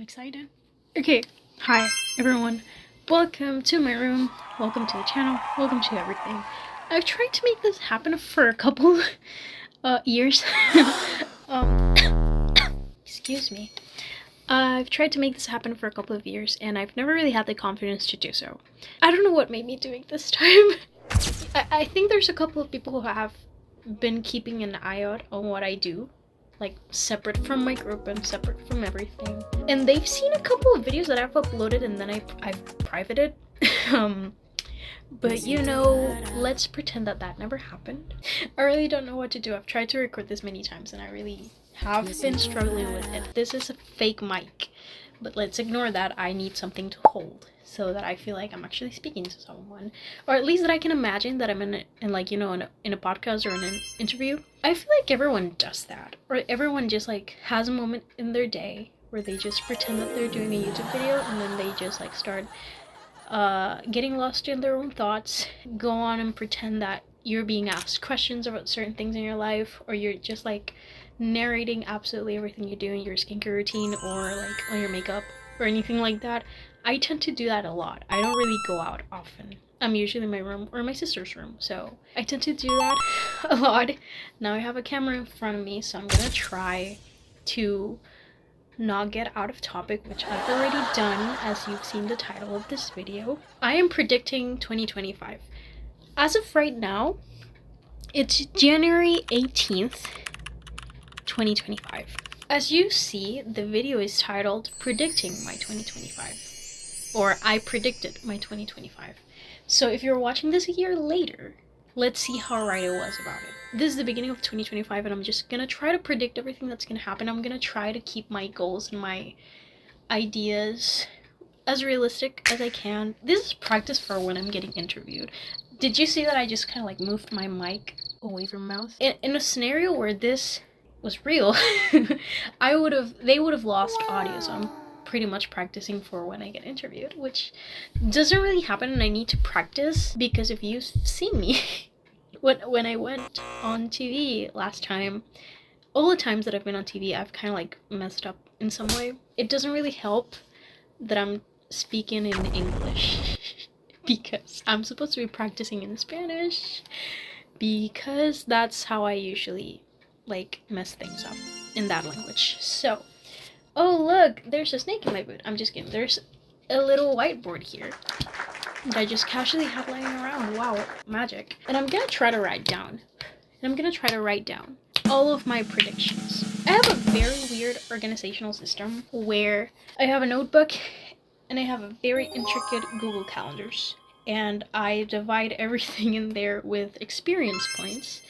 excited. Okay, hi everyone. Welcome to my room. Welcome to the channel. Welcome to everything. I've tried to make this happen for a couple years. Excuse me. I've tried to make this happen for a couple of years and I've never really had the confidence to do so. I don't know what made me do it this time. I think there's a couple of people who have been keeping an eye out on what I do, like separate from my group and separate from everything, and they've seen a couple of videos that I've uploaded and then I've privated. But you know, let's pretend that that never happened. I really don't know what to do. I've tried to record this many times and I really have been struggling with it. This is a fake mic, but let's ignore that. I need something to hold so that I feel like I'm actually speaking to someone, or at least that I can imagine that I'm in a podcast or in an interview. I feel like everyone does that, or everyone just like has a moment in their day where they just pretend that they're doing a YouTube video and then they just like start getting lost in their own thoughts, go on and pretend that you're being asked questions about certain things in your life, or you're just like narrating absolutely everything you do in your skincare routine or like on your makeup or anything like that. I tend to do that a lot. I don't really go out often. I'm usually in my room or my sister's room, so I tend to do that a lot. Now I have a camera in front of me, so I'm gonna try to not get out of topic, which I've already done, as you've seen the title of this video. I am predicting 2025. As of right now, it's January 18th, 2025. As you see, the video is titled Predicting My 2025, or I predicted my 2025. So if you're watching this a year later, let's see how right I was about it. This is the beginning of 2025 and I'm just gonna try to predict everything that's gonna happen. I'm gonna try to keep my goals and my ideas as realistic as I can. This is practice for when I'm getting interviewed. Did you see that I just kind of like moved my mic away from my mouth? In a scenario where this was real, they would have lost audio, so I'm pretty much practicing for when I get interviewed, which doesn't really happen, and I need to practice because if you've seen me when I went on TV last time, all the times that I've been on TV, I've kind of like messed up in some way. It doesn't really help that I'm speaking in English because I'm supposed to be practicing in Spanish, because that's how I usually like mess things up in that language. So, oh look, there's a snake in my boot. I'm just kidding. There's a little whiteboard here that I just casually have lying around. Wow, magic. And I'm gonna try to write down. All of my predictions. I have a very weird organizational system where I have a notebook and I have a very intricate Google Calendars, and I divide everything in there with experience points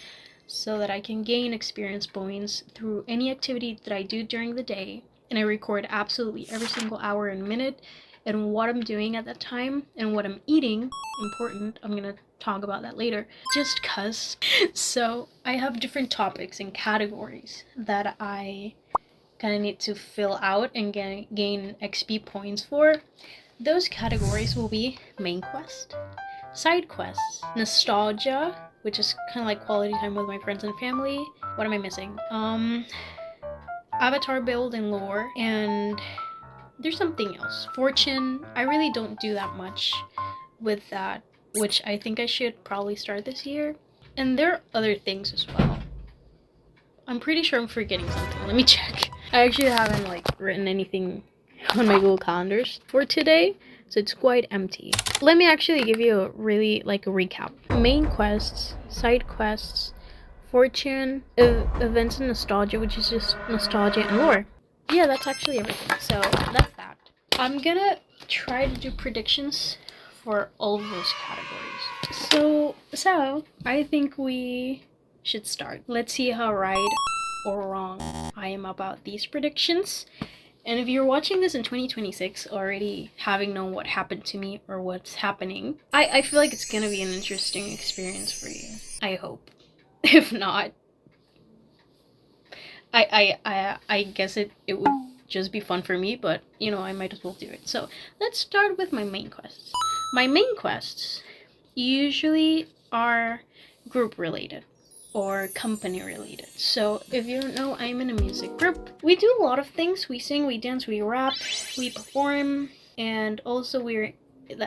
so that I can gain experience points through any activity that I do during the day, and I record absolutely every single hour and minute and what I'm doing at that time and what I'm eating. Important, I'm gonna talk about that later, just cuz. So I have different topics and categories that I kind of need to fill out and gain XP points for. Those categories will be main quest, side quests, nostalgia, which is kind of like quality time with my friends and family. What am I missing? Avatar build and lore, and there's something else. Fortune. I really don't do that much with that, which I think I should probably start this year. And there are other things as well. I'm pretty sure I'm forgetting something. Let me check. I actually haven't like written anything on my Google Calendars for today, so it's quite empty. Let me actually give you a really like a recap. Main quests, side quests, fortune, events and nostalgia, which is just nostalgia and lore. Yeah, that's actually everything. So that's that. I'm gonna try to do predictions for all of those categories. So I think we should start. Let's see how right or wrong I am about these predictions. And if you're watching this in 2026 already having known what happened to me or what's happening, I feel like it's gonna be an interesting experience for you. I hope. If not, I guess it would just be fun for me, but you know, I might as well do it. So let's start with my main quests. My main quests usually are group related. or company related. So if you don't know, I'm in a music group. We do a lot of things. We sing, we dance, we rap, we perform, and also we're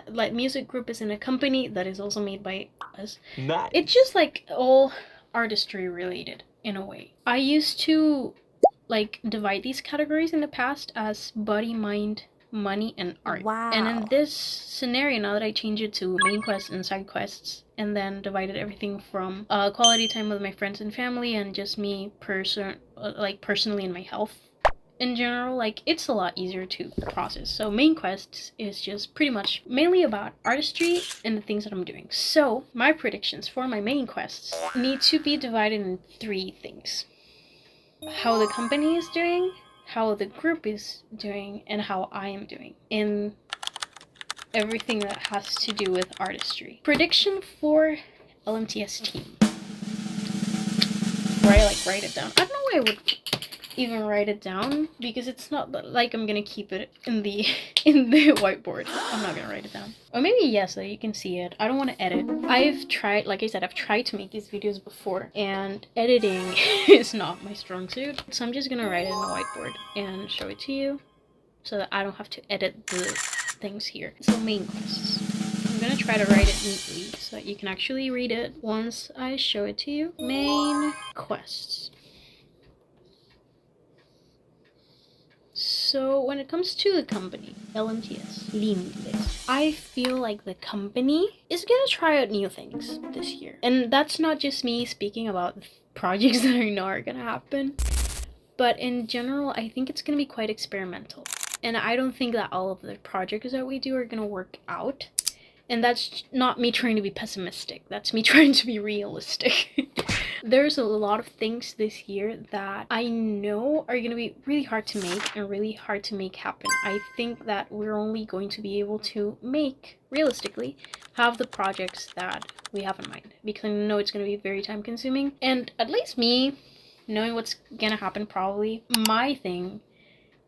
like music group is in a company that is also made by us. Nice. It's just like all artistry related in a way. I used to like divide these categories in the past as body, mind, money, and art. Wow. And in this scenario, now that I changed it to main quests and side quests, and then divided everything from quality time with my friends and family, and just me personally in my health in general, like it's a lot easier to process. So main quests is just pretty much mainly about artistry and the things that I'm doing. So my predictions for my main quests need to be divided in 3 things: how the company is doing, how the group is doing, and how I am doing in everything that has to do with artistry. Prediction for LMTS team. Where I like write it down. I don't know why I would even write it down, because it's not like I'm gonna keep it in the whiteboard. I'm not gonna write it down. Or maybe yes, so you can see it. I don't want to edit. I've tried, like I said, I've tried to make these videos before, and editing is not my strong suit. So I'm just gonna write it in the whiteboard and show it to you, so that I don't have to edit the things here. So main quests. I'm gonna try to write it neatly so that you can actually read it once I show it to you. Main quests. So when it comes to the company, LMTS, Limitless, I feel like the company is gonna try out new things this year. And that's not just me speaking about projects that I know are gonna happen, but in general, I think it's gonna be quite experimental. And I don't think that all of the projects that we do are gonna work out. And that's not me trying to be pessimistic, that's me trying to be realistic. There's a lot of things this year that I know are going to be really hard to make and really hard to make happen. I think that we're only going to be able to make, realistically, have the projects that we have in mind, because I know it's going to be very time consuming. And at least me, knowing what's going to happen probably, my thing,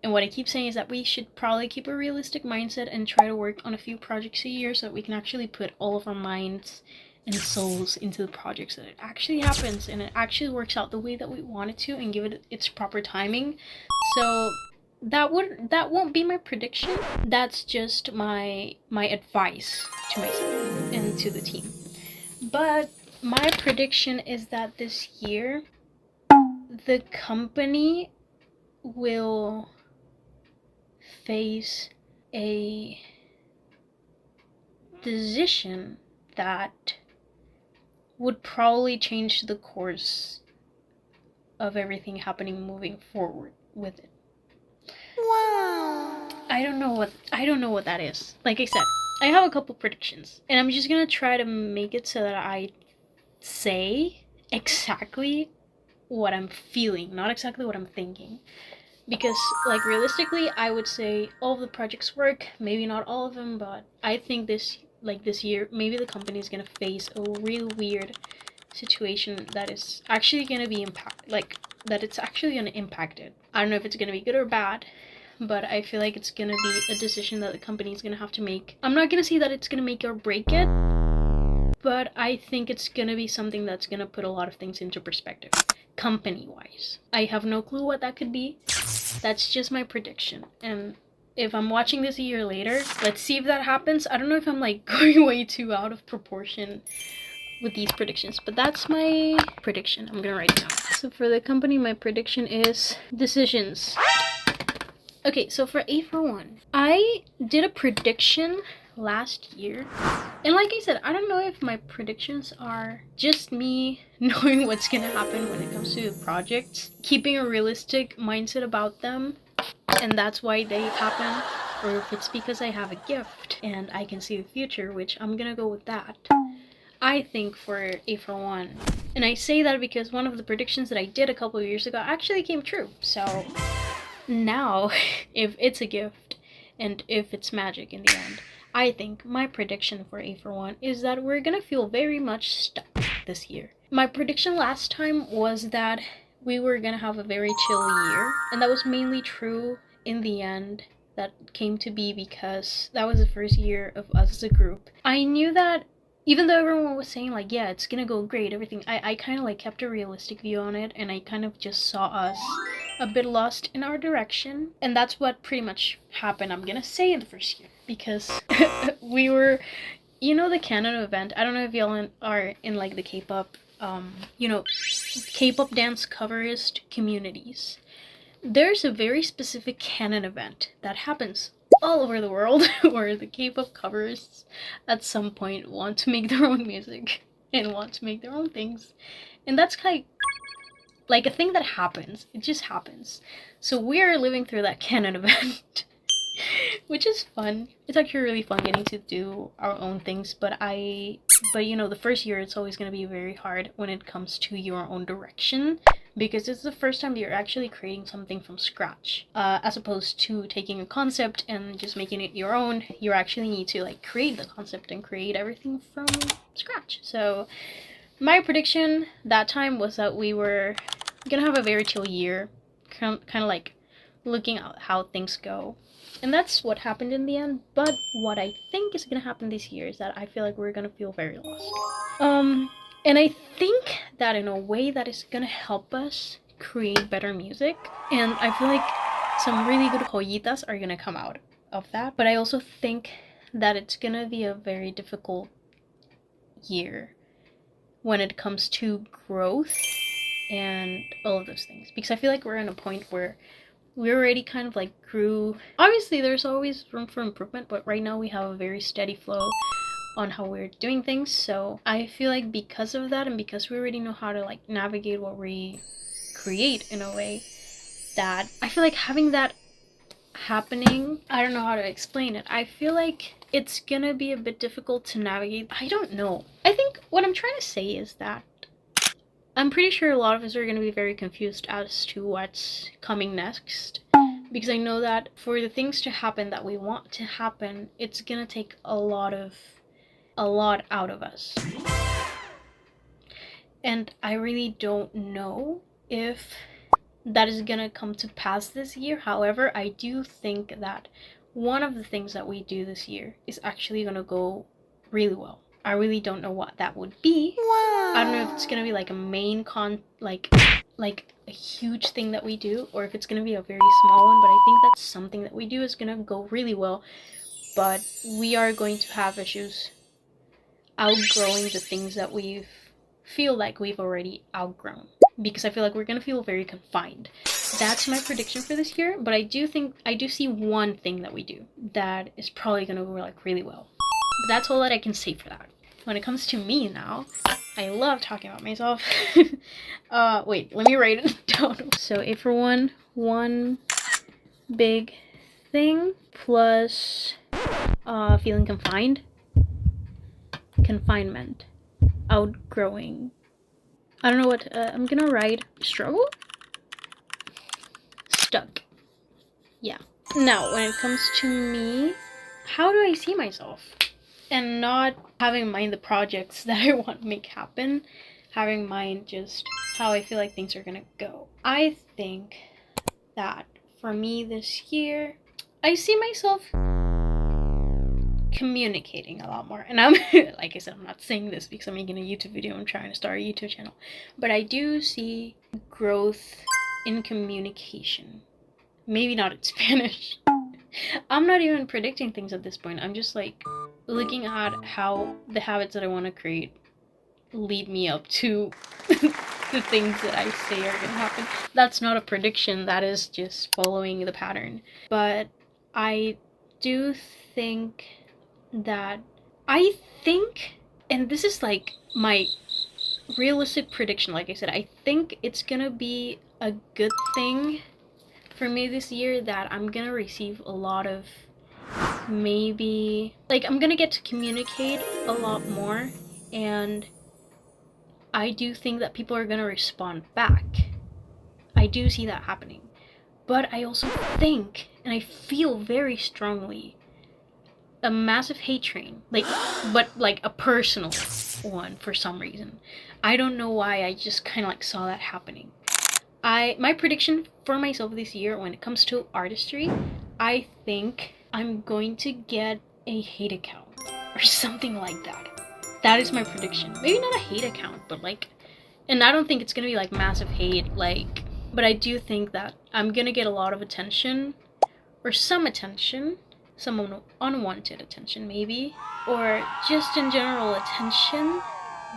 and what I keep saying is that we should probably keep a realistic mindset and try to work on a few projects a year so that we can actually put all of our minds and souls into the projects, so that it actually happens and it actually works out the way that we want it to, and give it its proper timing. So that won't be my prediction. That's just my advice to myself and to the team. But my prediction is that this year the company will face a decision that would probably change the course of everything happening moving forward with it. Wow. I don't know what that is. Like I said, I have a couple predictions, and I'm just gonna try to make it so that I say exactly what I'm feeling, not exactly what I'm thinking. Because, like, realistically, I would say all of the projects work, maybe not all of them, but I think this year, maybe the company is gonna face a real weird situation that is actually gonna be it's actually gonna impact it. I don't know if it's gonna be good or bad, but I feel like it's gonna be a decision that the company is gonna have to make. I'm not gonna say that it's gonna make or break it, but I think it's gonna be something that's gonna put a lot of things into perspective, company-wise. I have no clue what that could be. That's just my prediction. And if I'm watching this a year later, let's see if that happens. I don't know if I'm like going way too out of proportion with these predictions, but that's my prediction. I'm gonna write it down. So for the company, my prediction is decisions. Okay, so for A for 1, I did a prediction last year, and like I said, I don't know if my predictions are just me knowing what's gonna happen when it comes to projects, keeping a realistic mindset about them, and that's why they happen, or if it's because I have a gift and I can see the future, which I'm gonna go with that. I think for A for 1, and I say that because one of the predictions that I did a couple of years ago actually came true. So now, if it's a gift and if it's magic in the end, I think my prediction for A for 1 is that we're gonna feel very much stuck this year. My prediction last time was that we were gonna have a very chill year, and that was mainly true in the end. That came to be because that was the first year of us as a group. I knew that even though everyone was saying like, yeah, it's gonna go great, everything, I kind of like kept a realistic view on it, and I kind of just saw us a bit lost in our direction. And that's what pretty much happened, I'm gonna say, in the first year, because we were, you know, the canon event. I don't know if y'all are in like the K-pop, you know, K-pop dance coverist communities. There's a very specific canon event that happens all over the world where the K-pop coverists at some point want to make their own music and want to make their own things. And that's kind of like a thing that happens. It just happens. So we're living through that canon event. Which is fun. It's actually really fun getting to do our own things, but you know, the first year it's always going to be very hard when it comes to your own direction, because it's the first time that you're actually creating something from scratch, as opposed to taking a concept and just making it your own. You actually need to like create the concept and create everything from scratch. So my prediction that time was that we were gonna have a very chill year, kind of like looking at how things go. And that's what happened in the end. But what I think is gonna happen this year is that I feel like we're gonna feel very lost. And I think that in a way that is gonna help us create better music. And I feel like some really good joyitas are gonna come out of that. But I also think that it's gonna be a very difficult year when it comes to growth and all of those things. Because I feel like we're in a point where we already kind of like grew. Obviously there's always room for improvement, but right now we have a very steady flow on how we're doing things. So I feel like because of that, and because we already know how to like navigate what we create in a way, that I feel like having that happening, I don't know how to explain it. I feel like it's gonna be a bit difficult to navigate. I don't know. I think what I'm trying to say is that I'm pretty sure a lot of us are going to be very confused as to what's coming next, because I know that for the things to happen that we want to happen, it's going to take a lot out of us. And I really don't know if that is going to come to pass this year. However, I do think that one of the things that we do this year is actually going to go really well. I really don't know what that would be. Wow. I don't know if it's gonna be like a main like a huge thing that we do, or if it's gonna be a very small one, but I think that's something that we do is gonna go really well. But we are going to have issues outgrowing the things that we feel like we've already outgrown, because I feel like we're gonna feel very confined. That's my prediction for this year, but I do see one thing that we do that is probably gonna go like really well. But that's all that I can say for that. When it comes to me now, I love talking about myself. Wait, let me write it down. So A for one big thing plus feeling confinement, outgrowing. I don't know what, I'm gonna write struggle? Stuck. Yeah. Now, when it comes to me, how do I see myself? And not having in mind the projects that I want to make happen, having in mind just how I feel like things are gonna go. I think that for me this year, I see myself communicating a lot more. And I'm, like I said, I'm not saying this because I'm making a YouTube video, I'm trying to start a YouTube channel. But I do see growth in communication. Maybe not in Spanish. I'm not even predicting things at this point. I'm just like looking at how the habits that I want to create lead me up to the things that I say are gonna happen. That's not a prediction, that is just following the pattern. But I do think that and this is like my realistic prediction, like I said, I think it's gonna be a good thing for me this year that I'm gonna receive a lot of, maybe like I'm gonna get to communicate a lot more, and I do think that people are gonna respond back. I do see that happening. But I also think, and I feel very strongly, a massive hate train, but like a personal one for some reason. I don't know why, I just kind of like saw that happening. My prediction for myself this year when it comes to artistry, I think I'm going to get a hate account or something like that. That is my prediction. Maybe not a hate account, but like, and I don't think it's gonna be like massive hate, like, but I do think that I'm gonna get a lot of attention, or some attention, some unwanted attention maybe, or just in general attention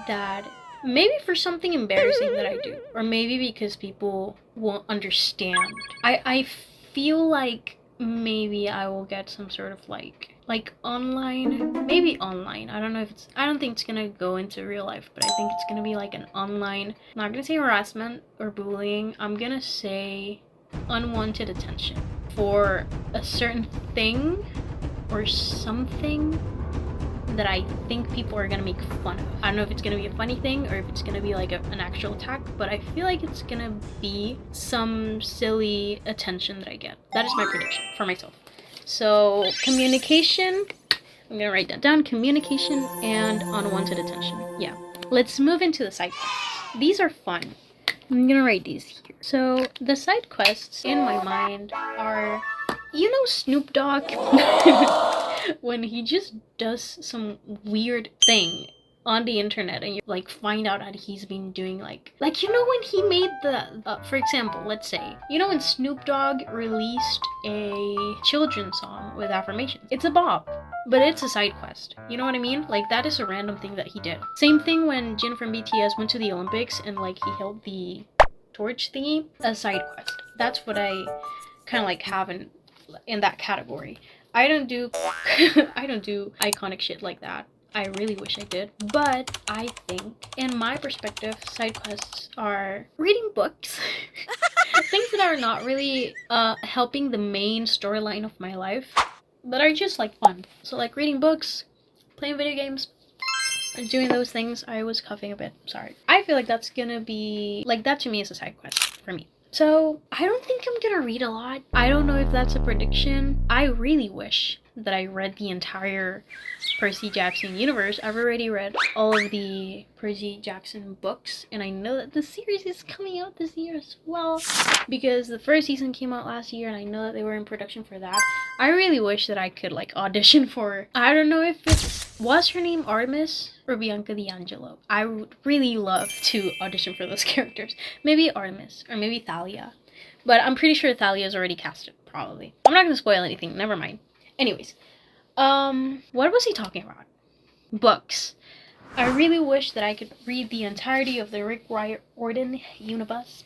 that maybe for something embarrassing that I do, or maybe because people won't understand. I feel like maybe I will get some sort of like online, maybe online. I don't know if it's, I don't think it's gonna go into real life, but I think it's gonna be like an online, I'm not gonna say harassment or bullying, I'm gonna say unwanted attention for a certain thing or something that I think people are gonna make fun of. I don't know if it's gonna be a funny thing or if it's gonna be like an actual attack, but I feel like it's gonna be some silly attention that I get. That is my prediction for myself. So communication, I'm gonna write that down, communication and unwanted attention. Yeah. Let's move into the side quests. These are fun. I'm gonna write these here. So the side quests in my mind are, you know, Snoop Dogg when he just does some weird thing on the internet and you like find out that he's been doing like you know when he made the for example, let's say, you know, when Snoop Dogg released a children's song with affirmations, it's a bop, but it's a side quest, you know what I mean? Like that is a random thing that he did. Same thing when Jin from BTS went to the Olympics and like he held the torch thingy, a side quest. That's what I kind of like have in that category. I don't do I don't do iconic shit like that. I really wish I did, but I think, in my perspective, side quests are reading books, things that are not really helping the main storyline of my life, but are just like fun. So like reading books, playing video games, doing those things. I was coughing a bit, sorry. I feel like that's gonna be, like that to me is a side quest for me. So I don't think I'm gonna read a lot. I don't know if that's a prediction. I really wish that I read the entire Percy Jackson universe. I've already read all of the Percy Jackson books, and I know that the series is coming out this year as well, because the first season came out last year and I know that they were in production for that. I really wish that I could like audition for, I don't know if it's, was her name Artemis or Bianca D'Angelo? I would really love to audition for those characters. Maybe Artemis or maybe Thalia, but I'm pretty sure Thalia is already casted, probably. I'm not gonna spoil anything, never mind. Anyways, what was he talking about? Books. I really wish that I could read the entirety of the Rick Riordan universe,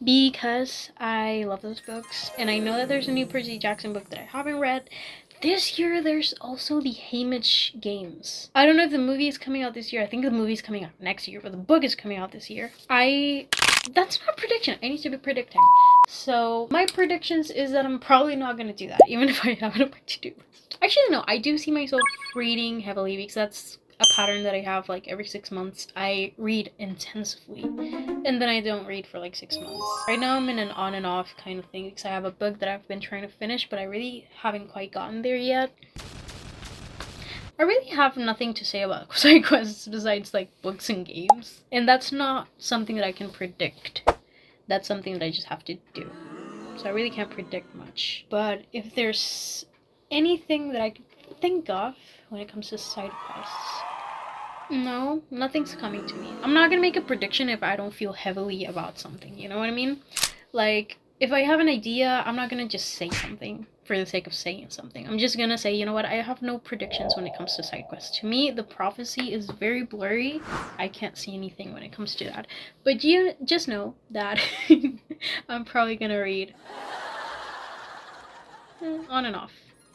because I love those books, and I know that there's a new Percy Jackson book that I haven't read. This year, there's also the Haymitch games. I don't know if the movie is coming out this year. I think the movie's coming out next year, but the book is coming out this year. That's not a prediction. I need to be predicting. So my predictions is that I'm probably not going to do that, even if I have it on my to-do list. Actually, no, I do see myself reading heavily, because that's a pattern that I have like every 6 months. I read intensively and then I don't read for like 6 months. Right now I'm in an on and off kind of thing, because I have a book that I've been trying to finish, but I really haven't quite gotten there yet. I really have nothing to say about side quests besides like books and games, and that's not something that I can predict. That's something that I just have to do. So I really can't predict much. But if there's anything that I could think of when it comes to side quests, no, nothing's coming to me. I'm not gonna make a prediction if I don't feel heavily about something, you know what I mean? Like, if I have an idea, I'm not gonna just say something for the sake of saying something. I'm just gonna say, you know what, I have no predictions when it comes to side quests. To me, the prophecy is very blurry. I can't see anything when it comes to that. But you just know that I'm probably gonna read on and off.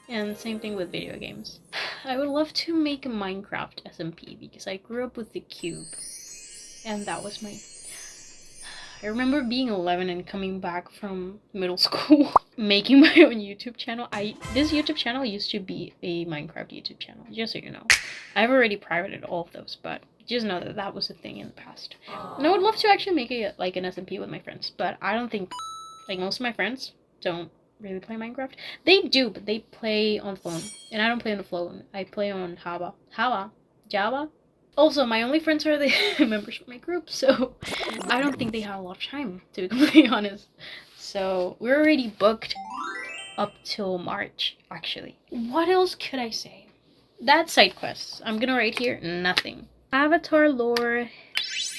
And same thing with video games. I would love to make a Minecraft SMP, because I grew up with the cube, and that was my... I remember being 11 and coming back from middle school, making my own YouTube channel. This YouTube channel used to be a Minecraft YouTube channel, just so you know. I've already privated all of those, but just know that that was a thing in the past. And I would love to actually make it like an SMP with my friends, but I don't think, like, most of my friends don't really play Minecraft. They do, but they play on phone, and I don't play on the phone. I play on Java. Also, my only friends are the members of my group, so I don't think they have a lot of time, to be completely honest. So we're already booked up till March, actually. What else could I say? That's side quests. I'm gonna write here nothing. Avatar lore.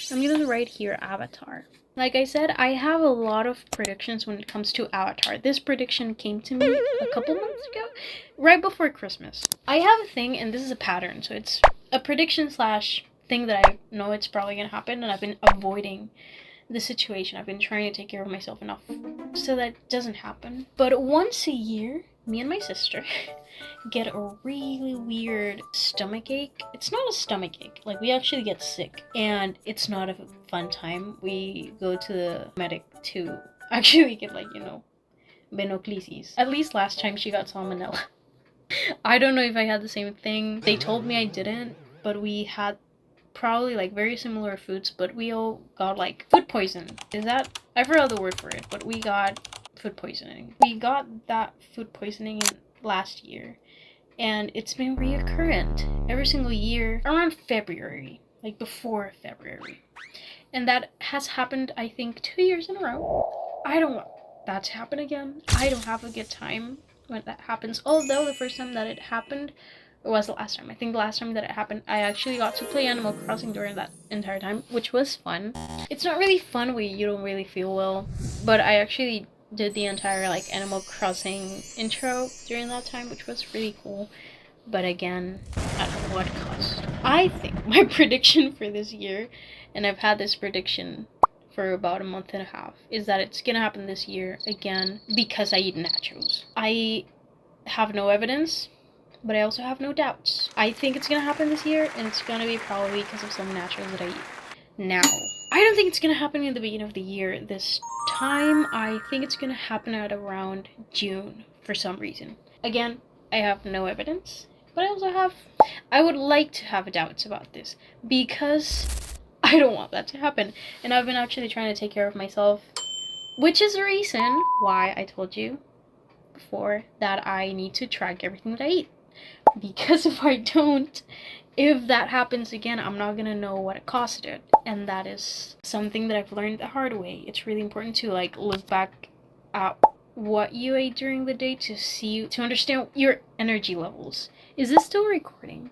I'm gonna write here Avatar. Like I said, I have a lot of predictions when it comes to Avatar. This prediction came to me a couple months ago, right before Christmas. I have a thing, and this is a pattern, so it's a prediction slash thing that I know it's probably gonna happen, and I've been avoiding the situation. I've been trying to take care of myself enough so that it doesn't happen. But once a year, me and my sister get a really weird stomach ache. It's not a stomach ache, like we actually get sick, and it's not a fun time. We go to the medic to actually get, like, you know, Benoclisis. At least last time she got salmonella. I don't know if I had the same thing. They told me I didn't, but we had probably like very similar foods, but we all got like food poison. Is that, I forgot the word for it, but we got food poisoning. We got that food poisoning last year, and it's been reoccurrent every single year around February, like before February. And that has happened, I think, 2 years in a row. I don't want that to happen again. I don't have a good time when that happens. Although the first time that it happened, it was the last time. I think the last time that it happened, I actually got to play Animal Crossing during that entire time, which was fun. It's not really fun when you don't really feel well, but I actually did the entire like Animal Crossing intro during that time, which was really cool. But again, at what cost? I think my prediction for this year, and I've had this prediction for about a month and a half, is that it's gonna happen this year again because I eat nachos. I have no evidence, but I also have no doubts. I think it's gonna happen this year, and it's gonna be probably because of some nachos that I eat. Now, I don't think it's gonna happen in the beginning of the year this time. I think it's gonna happen at around June for some reason. Again, I have no evidence, but I would like to have doubts about this because I don't want that to happen. And I've been actually trying to take care of myself, which is the reason why I told you before that I need to track everything that I eat. Because if I don't, if that happens again, I'm not gonna know what it costed. And that is something that I've learned the hard way. It's really important to like look back at what you ate during the day to understand your energy levels. Is this still recording?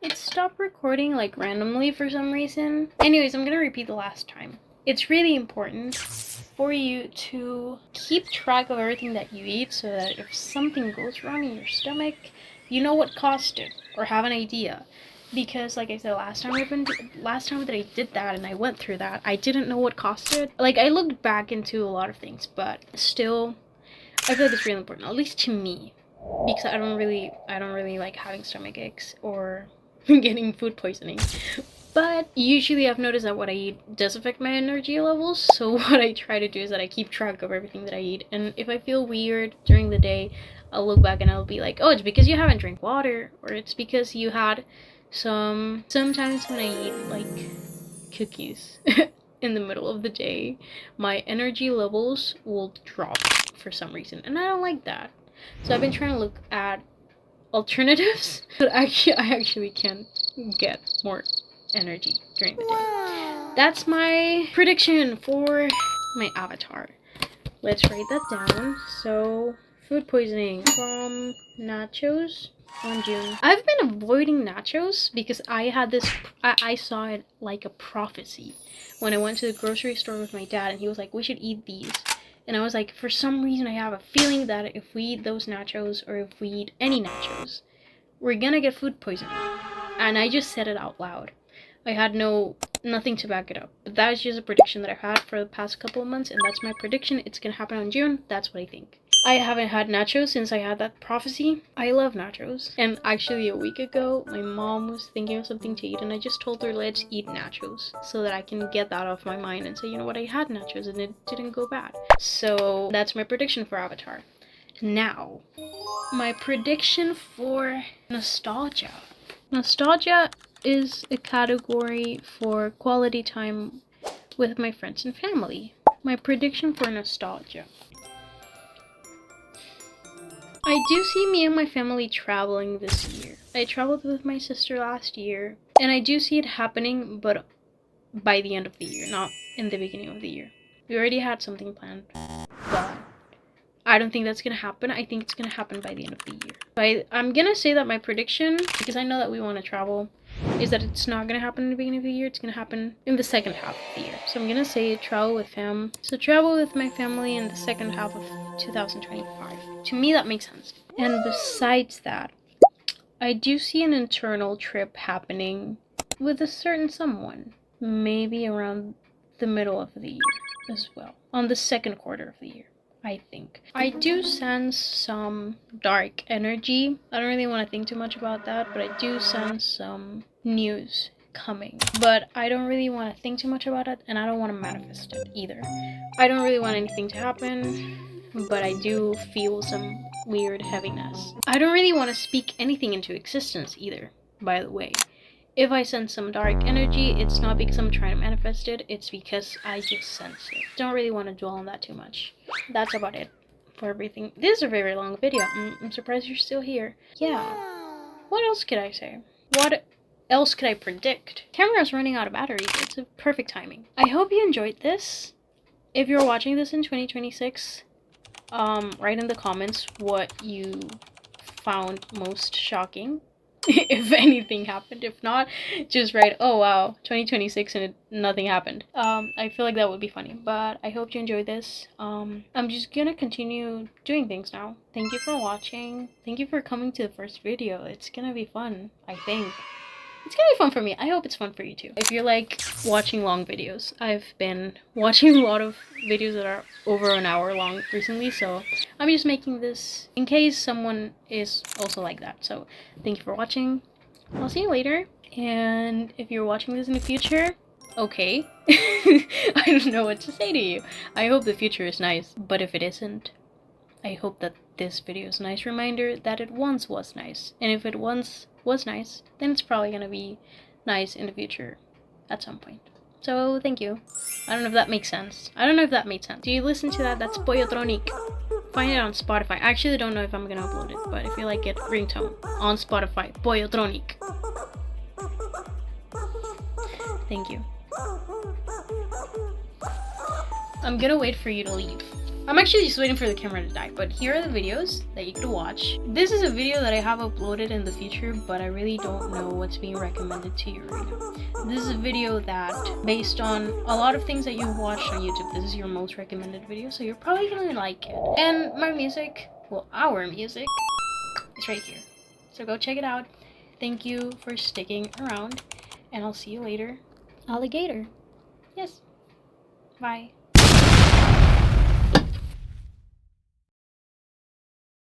It stopped recording like randomly for some reason. Anyways, I'm gonna repeat the last time. It's really important for you to keep track of everything that you eat so that if something goes wrong in your stomach, you know what caused it or have an idea. Because like I said, last time that I did that and I went through that, I didn't know what caused it. Like, I looked back into a lot of things, but still I feel like it's really important, at least to me, because I don't really like having stomach aches or getting food poisoning. But usually I've noticed that what I eat does affect my energy levels, so what I try to do is that I keep track of everything that I eat, and if I feel weird during the day, I'll look back and I'll be like, oh, it's because you haven't drank water, or it's because you had sometimes when I eat like cookies in the middle of the day, my energy levels will drop for some reason, and I don't like that. So I've been trying to look at alternatives, but I actually can get more energy during the day. That's my prediction for my avatar. Let's write that down. So, food poisoning from nachos on June. I've been avoiding nachos because I had this, I saw it like a prophecy when I went to the grocery store with my dad, and he was like, we should eat these. And I was like, for some reason I have a feeling that if we eat those nachos, or if we eat any nachos, we're gonna get food poisoning. And I just said it out loud. I had nothing to back it up. But that is just a prediction that I've had for the past couple of months, and that's my prediction. It's gonna happen in June. That's what I think. I haven't had nachos since I had that prophecy. I love nachos. And actually a week ago, my mom was thinking of something to eat, and I just told her, let's eat nachos, so that I can get that off my mind and say, you know what, I had nachos and it didn't go bad. So that's my prediction for Avatar. Now, my prediction for nostalgia. Nostalgia is a category for quality time with my friends and family. My prediction for nostalgia. I do see me and my family traveling this year. I traveled with my sister last year, and I do see it happening, but by the end of the year, not in the beginning of the year. We already had something planned, but I don't think that's gonna happen. I think it's gonna happen by the end of the year. I'm gonna say that my prediction, because I know that we want to travel, is that it's not gonna happen in the beginning of the year. It's gonna happen in the second half of the year. So I'm gonna say travel with fam. So travel with my family in the second half of 2025. To me, that makes sense. And besides that, I do see an internal trip happening with a certain someone, maybe around the middle of the year as well, on the second quarter of the year, I think. I do sense some dark energy. I don't really want to think too much about that, but I do sense some news coming. But I don't really want to think too much about it, and I don't want to manifest it either. I don't really want anything to happen, but I do feel some weird heaviness. I don't really want to speak anything into existence either, by the way. If I sense some dark energy, it's not because I'm trying to manifest it, it's because I just sense it. Don't really want to dwell on that too much. That's about it for everything. This is a very long video. I'm surprised you're still here. Yeah. What else could I say? What else could I predict? Camera's running out of battery. It's a perfect timing. I hope you enjoyed this. If you're watching this in 2026, write in the comments what you found most shocking. If anything happened. If not, just write, oh wow, 2026 and nothing happened. I feel like that would be funny, but I hope you enjoyed this. I'm just gonna continue doing things now. Thank you for watching. Thank you for coming to the first video. It's gonna be fun, I think. It's gonna be fun for me. I hope it's fun for you too. If you're like watching long videos, I've been watching a lot of videos that are over an hour long recently, so I'm just making this in case someone is also like that. So thank you for watching. I'll see you later. And if you're watching this in the future, okay. I don't know what to say to you. I hope the future is nice, but if it isn't, I hope that this video is a nice reminder that it once was nice. And if it once was nice, then it's probably gonna be nice in the future at some point. So thank you. I don't know if that makes sense. I don't know if that made sense. Do you listen to that? That's Pollotronic. Find it on Spotify. I actually don't know if I'm gonna upload it, but if you like it, ringtone on Spotify. Pollotronic. Thank you. I'm gonna wait for you to leave. I'm actually just waiting for the camera to die, but here are the videos that you could watch. This is a video that I have uploaded in the future, but I really don't know what's being recommended to you right now. This is a video that, based on a lot of things that you've watched on YouTube, this is your most recommended video, so you're probably gonna like it. And my music, well, our music, is right here. So go check it out. Thank you for sticking around, and I'll see you later. Alligator. Yes. Bye.